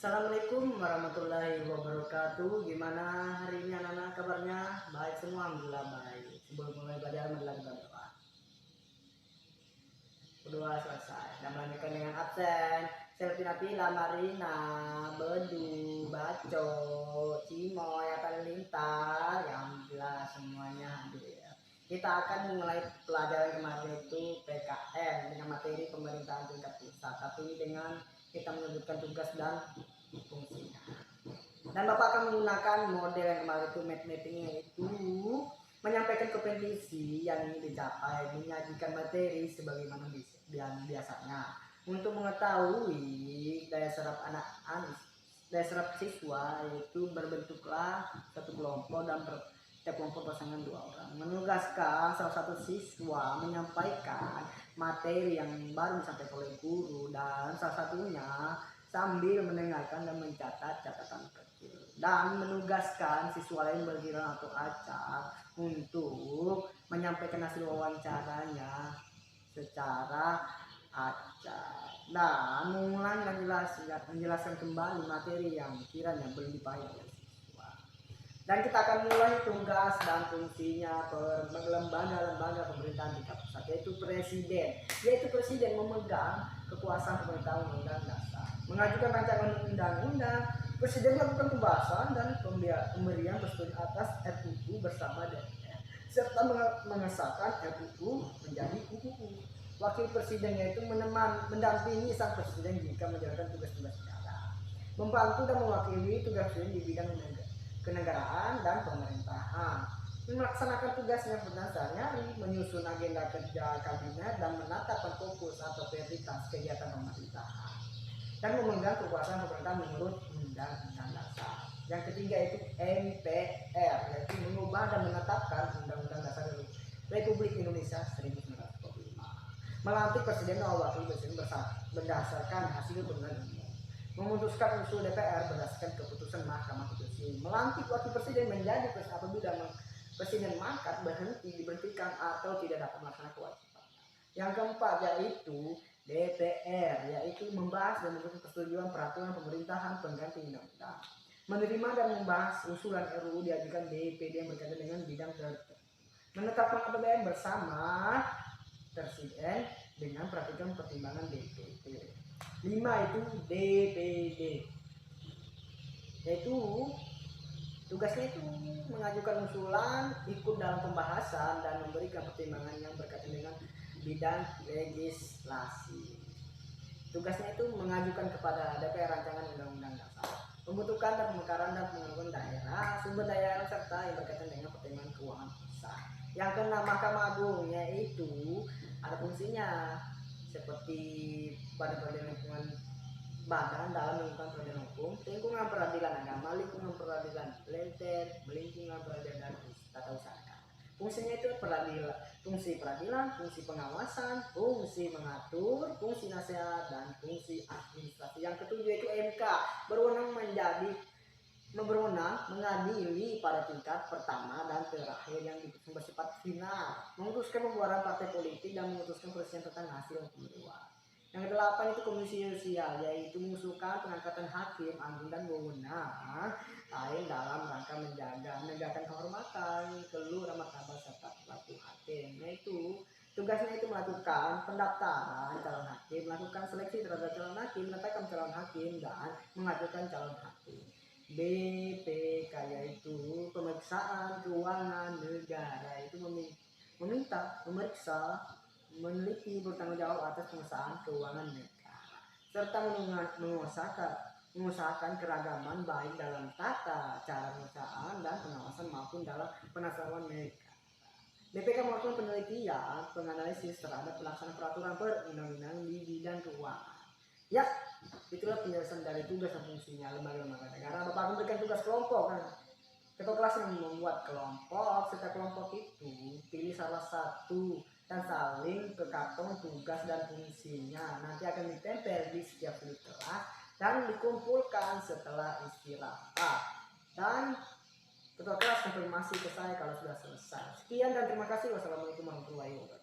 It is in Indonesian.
Assalamualaikum warahmatullahi wabarakatuh. Gimana hari ini anak-anak kabarnya? Baik semua, alhamdulillah baik. Sebelum mulai belajar, marilah kita berdoa. Berdoa selesai. Dan melanjutkan dengan absen. Selfina Pila, Marina, Bedu, Baco, Cimoy, Lintar, yang alhamdulillah semuanya hadir. Kita akan mulai pelajaran kemarin itu PKN dengan materi pemerintahan tingkat pusat, tapi dengan kita menyebutkan tugas dan fungsinya. Dan Bapak akan menggunakan model yang kemarin itu mappingnya itu menyampaikan kompetisi yang ingin dicapai, menyajikan materi sebagaimana biasanya. Untuk mengetahui daya serap anak-anak, daya serap siswa itu berbentuklah satu kelompok dan setiap kelompok pasangan 2 orang. Menugaskan salah satu siswa menyampaikan materi yang baru disampaikan oleh guru dan salah satunya sambil mendengarkan dan mencatat catatan kecil, dan menugaskan siswa lain bergiliran atau acak untuk menyampaikan hasil wawancaranya secara acak dan mengulang dan menjelaskan kembali materi yang kiranya belum dipahami oleh siswa. Dan kita akan mulai tugas dan fungsinya lembaga-lembaga pemerintahan tingkat pusat, yaitu presiden memegang kekuasaan pemerintahan undang-undang dasar, mengajukan rancangan undang-undang, presiden melakukan pembahasan dan pemberian persetujuan atas RUU bersama DPR serta mengesahkan RUU menjadi UU. Wakil presiden yaitu mendampingi sang presiden jika menjalankan tugas-tugas negara, membantu dan mewakili tugas presiden di bidang kenegaraan dan pemerintahan, melaksanakan tugasnya berdasarnya menyusun agenda kerja kabinet dan menetapkan fokus atau prioritas kegiatan pemerintahan, dan memegang kekuasaan pemerintahan menurut undang-undang dasar. Yang ketiga itu MPR, yaitu mengubah dan menetapkan undang-undang dasar Republik Indonesia 1945, melantik presiden dan wakil presiden berdasarkan hasil pemilihan umum, memutuskan usul DPR berdasarkan keputusan Mahkamah Konstitusi, melantik wakil presiden menjadi presiden apabila presiden mangkat, diberhentikan atau tidak dapat melaksanakan kewajiban. Yang keempat yaitu DPR, yaitu membahas dan memberikan persetujuan peraturan pemerintahan pengganti undang-undang, menerima dan membahas usulan RUU diajukan DPD yang berkaitan dengan bidang tertentu, menetapkan APBN bersama presiden dengan pertimbangan DPD. 5 itu DPD, yaitu tugasnya itu mengajukan usulan, ikut dalam pembahasan dan memberikan pertimbangan yang berkaitan dengan bidang legislasi. Tugasnya itu mengajukan kepada DPR rancangan undang-undang dasar, pembentukan dan pemekaran dan pengelolaan daerah, sumber daya alam serta yang berkaitan dengan pertimbangan keuangan pusat. Yang keenam, Mahkamah Agung, yaitu ada fungsinya seperti pada lingkungan badan dalam lingkungan peradilan hukum, lingkungan peradilan agama, lingkungan peradilan militer, lingkungan peradilan tata usaha. Fungsinya itu fungsi peradilan, fungsi pengawasan, fungsi mengatur, fungsi nasihat, dan fungsi administrasi. Yang ketujuh itu MK, berwenang mengadili pada tingkat pertama dan terakhir yang bersifat final, memutuskan pembubaran partai politik dan memutuskan presiden tentang hasil pemiluan. Yang kedelapan itu Komisi Yudisial, yaitu mengusulkan pengangkatan hakim agung dan wewenang lain dalam rangka menegakkan kehormatan, keluhuran martabat serta perilaku hakim. Yaitu tugasnya itu melakukan pendaftaran calon hakim, melakukan seleksi terhadap calon hakim, menetapkan calon hakim, dan mengajukan calon hakim. BPK, yaitu pemeriksaan keuangan negara, itu memeriksa, meneliti, bertanggung jawab atas pengusahaan keuangan negara, serta mengusahakan keragaman baik dalam tata cara pengusahaan dan pengawasan maupun dalam penasaran negara. BPK melakukan penelitian, penganalisis terhadap pelaksanaan peraturan perundang-undangan di bidang keuangan. Ya, itulah penjelasan dari tugas dan fungsinya lembaga-lembaga negara. Bapak akan berikan tugas kelompok kan. Ketua kelas yang membuat kelompok, setiap kelompok itu pilih salah satu dan saling ke karton tugas dan fungsinya. Nanti akan ditempel di setiap sudut kelas dan dikumpulkan setelah istirahat. Dan ketua kelas konfirmasi ke saya kalau sudah selesai. Sekian dan terima kasih. Wassalamualaikum warahmatullahi wabarakatuh.